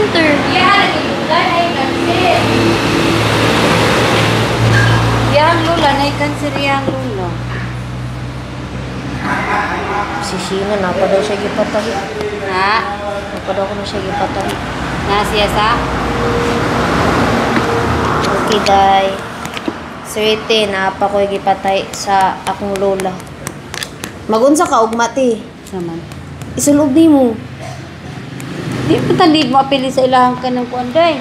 counter. Yang lula, naikan si Riyang lula. Si Sheena, napa daw siya gipatahi. Ha? Napa daw ko na siya gipatahi. Nasiya sa? Okay, day. Swerte, napa ko gipatahi sa akong lola. Magunsa ka, ugmati. Saman. Isulog di mo. Di pa talib mo apili sa ilahang ka ng kuwan, day.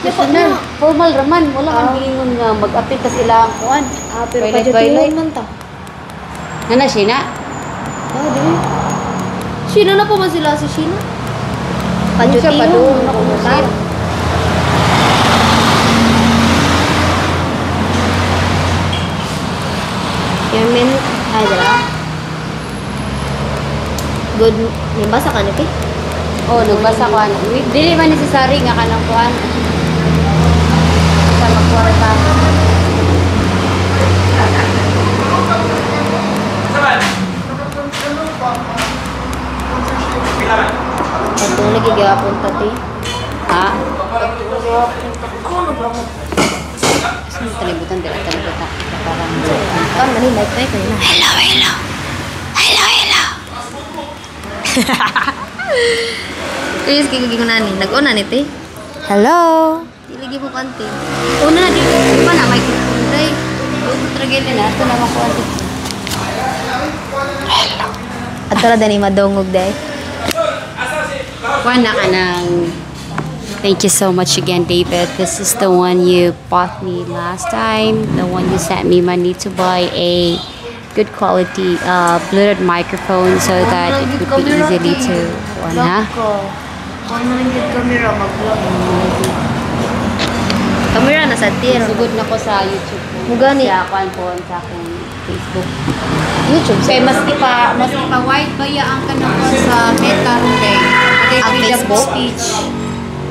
Personal, formal raman. Wala kang gingon nga mag-apil ka sa ilahang kuwan. Pero Toilet, padyatuloy man ta. Nana, Sheena? Di. Sheena na po man sila si Sheena. Siya pa doon. Padyatuloy. Yamin, dala. Good, may basa ka nito? Oh, nagbasa ko. Dili man necessary nga ka ng kuwan. Sa magkwarta. Itong lagi gapon tati. Ha? Saan talibutan? Dila talibutan. Parang Kan mani like na ito na. hello, hello. Hello, hello. Please gigiging na ni. Nag-una ni te. Hello. Iligi mo kanti. Una na dito. Di ba na may kunday? Ito tragedy na. Ito naman ko ati. At tara dani madongog day. Kuha na ka ng... Thank you so much again, David. This is the one you bought me last time. The one you sent me money to buy a good quality Bluetooth microphone so that it would be easily to... Ha? Ano rin yung camera mag-vlog? Camera na sa tier. Sugod na ko sa YouTube ko. Mugani. Sa kuhan po sa akong Facebook. YouTube Kaya mas ipa wide ba ang kanang sa Meta Runday? Ang Facebook? Speech.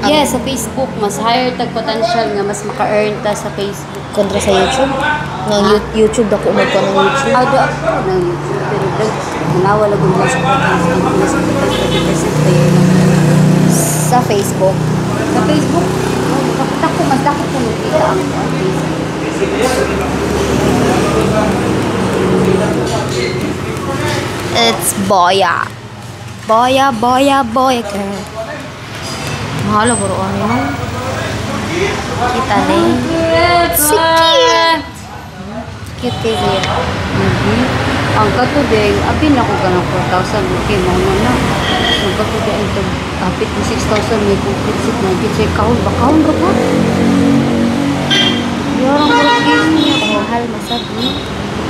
Yes, sa Facebook. Mas higher tag potential nga mas maka-earn ta sa Facebook. Kontra sa YouTube? YouTube ako umagpa ng YouTube. Ado ako ng YouTube. Pero nawala ko na sa Facebook. Mas 30% pa yun. Sa Facebook? Sa Facebook? Nakita ko, mas dakit ko nakita ang Facebook. It's Boya. Boya, Boya, Boya girl. Mahal ako ro ano. Kita ni. Si cute. Cute kay Zira. Ang katudeng, abin ako ganang 4,000. Okay, mauna na. Ang katudeng, ito, kapit mo 6,000, may complete seat na. Kaya kaon ba? Kaon ba ba? Yorong kurugin niya. Kamahal, masag.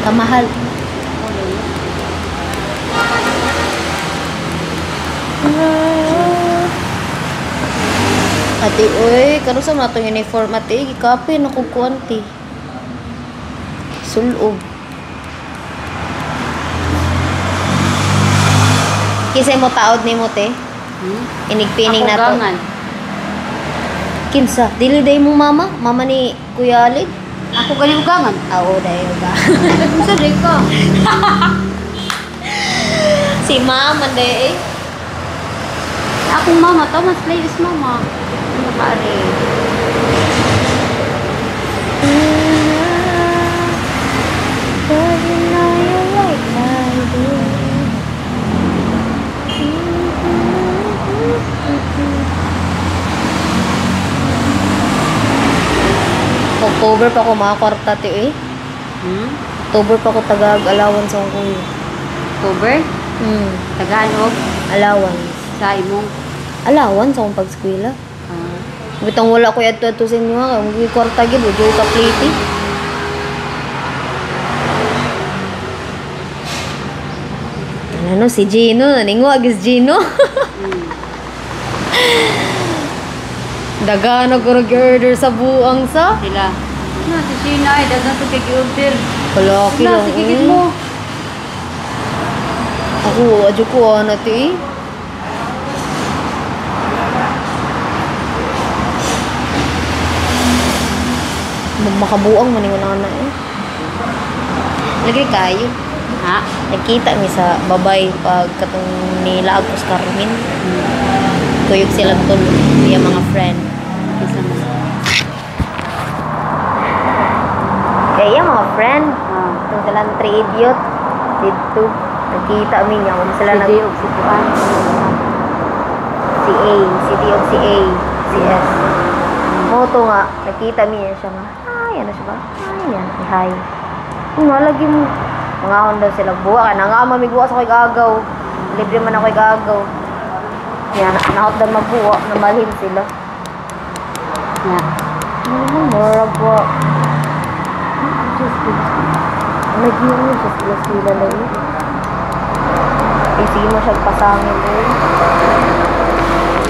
Kamahal. Ate, oy, kano sa mga itong uniform, ate, gikapi na kong kuwanti. Sulog. Kisay mo taod ni mo, te? Inigpining na to. Ako gangan. Kinsa? Dili day mo mama? Mama ni Kuya Alig? Ako galing gangan. Oo, dahil ka. Kung sa day ka. Si mama, day eh. Akong mama, Thomas Play is mama. Ano pare? October pa ko mga kwarta ti eh. October pa ko tagag-allowance sa kuya. October? Tagalog? Allowance. Sa imong? Allowance sa akong pag-skwela. Bitang wala ko yato sa inyo ha. Mga kwarta gid, ujo ka plate. Ano si Gino? Naningo agis Gino. Daga na ko order sa buang sa. Sila. No, si Sheena ay dagang to kag-order. Palaki Na, lang. sige gid mo. Ako, adyo ko na ti. Makabuang man yung nana eh. Lagay kayo. Ha? Ha? Nakita mi sa babay pag katong nilaag ko sa Carmen. Kuyog sila tulo. Iya mga friend. Isa mo. Kaya mga friend. Ah. Itong silang 3 idiot. Dito. Nakita mi niya. Kung sila Si nag... Dio, si Tuan. Si A. Si D o si A. Si S. Moto nga. Nakita mi niya siya nga. Ay, ano siya ba? Ay, yan. Hi. Malagi mo. Mga daw sila buwa. Kaya nga mamiguwa sa ko'y gagaw. Libre man ako'y gagaw. Yan. Nahot dan magbuwa. Namalhin sila. Yeah. Ano mura po. Nag-iwan mo siya sila lang yun. Sige mo siya pasangin eh.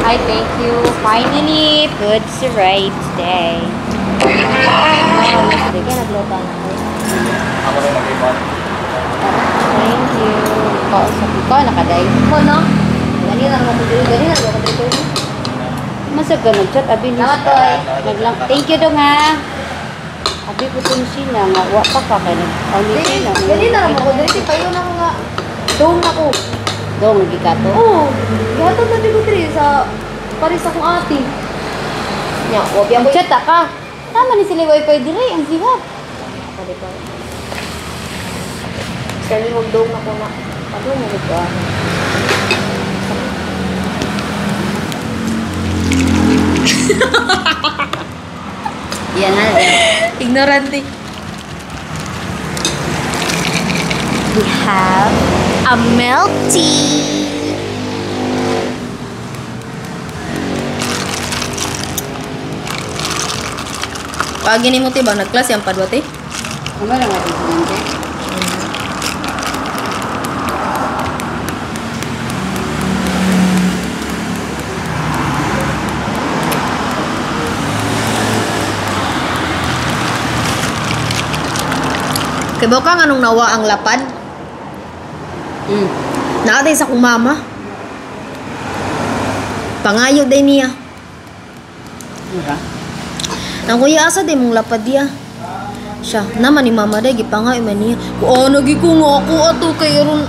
Hi, thank you. Finally, food's arrived today. Sige, nagluto na ako. Ako rin mag-ibon. Thank you. Kausap ko, nakaday. Mo, no? Gani lang mo dito. Gani lang mo dito. Masag ka nag-chat, abi ni. Salamat, Toy. Thank you dong ha. Abi ko itong sila nga, wa pa ka kaya nag-audition na. Gani lang mo dito. Payo na mga dong ako. Dong, nagikato. Oo. Gihatod na dito dito sa Paris akong ate. Nya, wag yan ko. Chat ka. Tama ni sila wifi dire, ang sihat. Pwede pa. Sabi mo dong ako na. Ano mo dito? Yan na. Ignorante. We have a milk tea. Pagi ni mo ti bang nagklase ang padwa ti? Ano lang natin sinante? Kay ba ka anong nawa ang lapad? Naatay sa kong mama. Pangayo din niya. Mura? Nang kuya asa din mong lapad diya. Siya, naman ni mama day gipangayo man niya. Ko nagi ko nga ako ato kay ron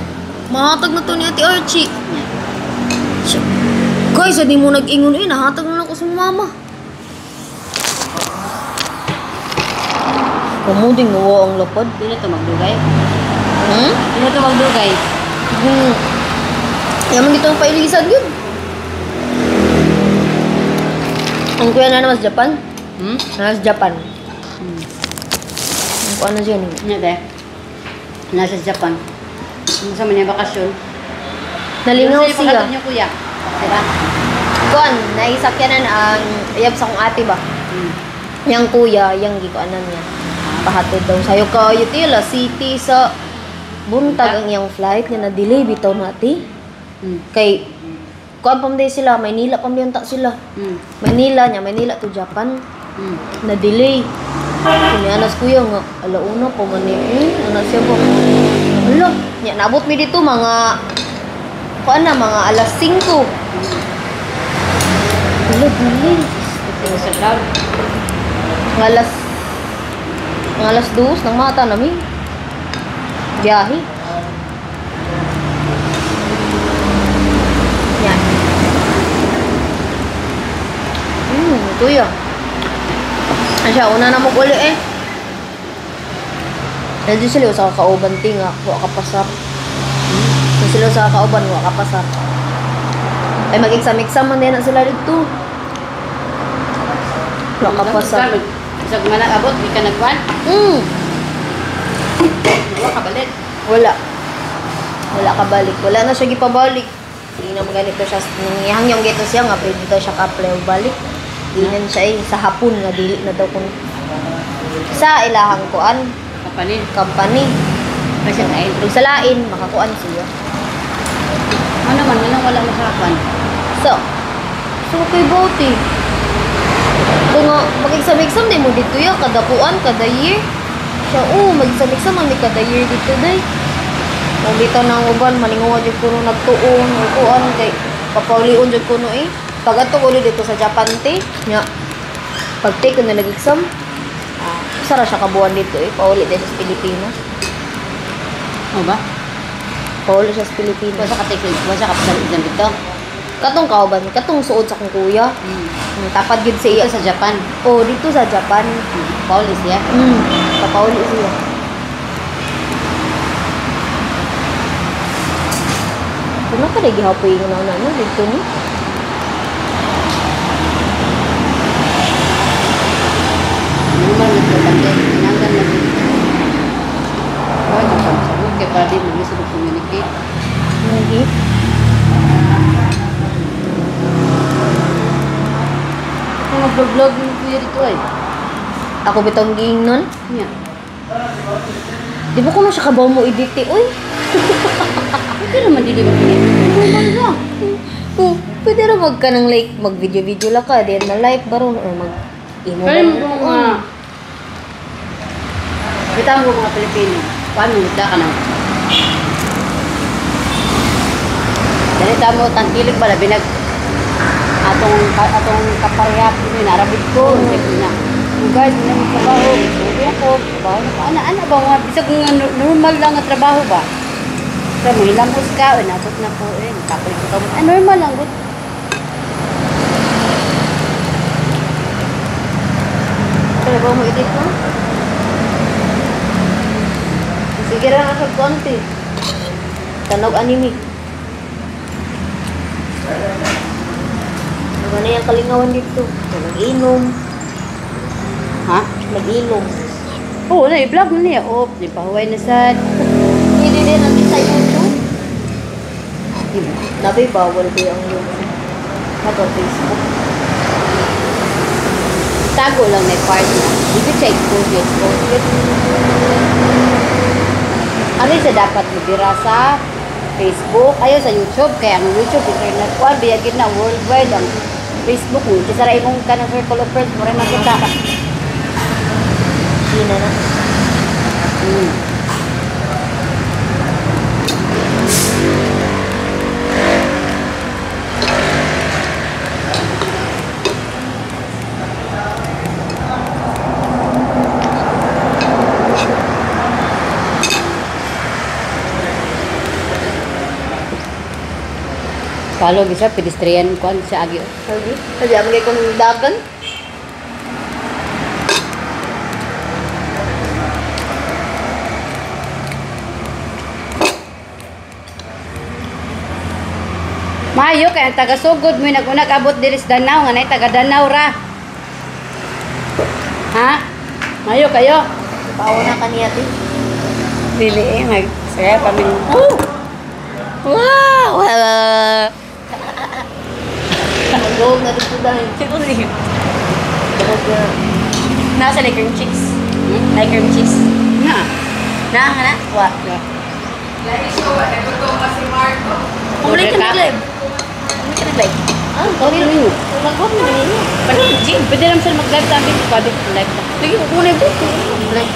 mahatag na to ni Ate Archie. Siya, guys, di mo nag-ingon nahatag na ako sa mama. Kumuding nawa ang lapad. Di na ito magdugay. Hmm? Di na ito magdugay. Yaman dito ang pailisan yun. Ang kuya na naman sa Japan. Nasa Japan. Ang kuya na siya niya. Ano de? Nasa Japan. Masama niya bakasyon. Nalingaw Yung siya. pakatod niyo kuya. Diba? Kuan, naisakyanan ang iyab sa kong ate ba? Yang kuya, yang gikuanan niya. Pahatod daw. Sayo kayo tila, city sa buntag ang iyang flight niya na-delay bitaw nati. Kay, kuan pamday sila, Maynila pamdiyanta sila. Maynila to Japan. Na-delay. Kinianas kuya nga, alauna pa man ano siya ba? Ala, nya nabot mi dito mga kuan na mga alas 5. Ala, delay. Ito sa cloud. Ng alas 2 ng mata namin. Biyahe. Yan. Ito yun. Asya, una na mag-uli eh. Nandiyo sila sa kakauban tinga. Huwag ka pasar. Nandiyo sila sa kakauban, huwag ka pasar. Ay, mag-exam-exam man din na sila dito. Huwag ka pasar. Sa kumana abot, di ka nagwan? Wala ka balik. Wala ka balik. Wala na siya gipabalik. Hindi na maganito siya. Nangyahang yung gito siya nga, pwede daw siya ka-play o balik. Hindi siya sa hapon na dili na daw kung sa ilahang kuan. Company. Kasi na Kung sa lain, makakuan siya. ano man, wala masarapan. So kay Boti. Kung mag-exam-exam din mo dito ya, kada kuan, kada year. Siya, mag-exam-exam kami kada year dito day. Kung dito nang uban, malingawa dyan ko nagtuon, o kuan, kay papaulion dyan ko eh. Pag ato ko dito sa Japan te, nya, pag take ko na nag-exam, sara siya kabuan dito eh, pauli din sa Pilipinas. Ano ba? Pauli siya sa Pilipinas. Wasa ka take, wasa ka pasal exam dito. Katong kauban, katong suod sa kong kuya. Tapad gid sa iya. Ito sa Japan. Oh, dito sa Japan. Paulis ya. Papauli siya. Kung ka na gihapoy yung naman, dito ni. Normal na ito lang din. Tinanggal na din. Oh, Japan. Okay, para din mo gusto communicate. Hindi. Kung mag-vlog mo kuya dito ay. Ako bitong giing nun. Yan. Di ba ko na siya kabaw mo edit uy? Pwede naman dili mo normal lang. Oh, pwede na ka ng like, mag-video-video lang ka, then na-like baron, or mag-imo Kaya mo mga... Kita mo mga Pilipino. Paano muda ka na? Dahil tamo, tangkilig ba na binag... Atong kaparehap ko yun, Arabid ko. Sabi na, "Oh, guys, hindi naman trabaho. Sabi ako, trabaho na pa. Ana ba mga bisag nga normal lang ang trabaho ba? Kaya mo hilamos ka, nabot na po eh. Kapalit ko ka mo. Normal lang. Good. Kaya ba mo edit mo? Sige lang ako konti. Tanog anime. Ano na yung kalingawan dito? Nag-inom. Ha? Nag-inom. Oo, i-vlog mo niya. Oh, di pa huway na sad. Hindi din natin sa YouTube. Nabi, bawal ko yung YouTube. Naka Facebook. Tago lang na part na. Hindi ko check po, yes po. Ano yung sa dapat mabira sa Facebook? Ayaw sa YouTube. Kaya ang YouTube, internet ko, biyagin na worldwide ang Facebook mo. Kasi rin mong ka ng circle of friends mo rin makita. Hindi na na. Kalo bisa pedestrian kuan sa agi. Sabi? Sabi, amagay kong dagan. Mayo kay ang taga Sugod mo nagunag abot diri sa Danau nga nay taga Danau ra. Ha? Mayo kayo. Pauna ka niya, ti. Dili eh mag saya pa min. Oh. Wow! Mag-go na dito dahil. Siguro ni. Bakit na? Nasa like cream cheese. Like cream cheese. Na. Na. Wa. Umuli ka nag-live. Ah, kami rin. Mag-go na rin. Pwede naman sila mag-live sa amin. Pwede live na. Sige, kukulay ba? Like,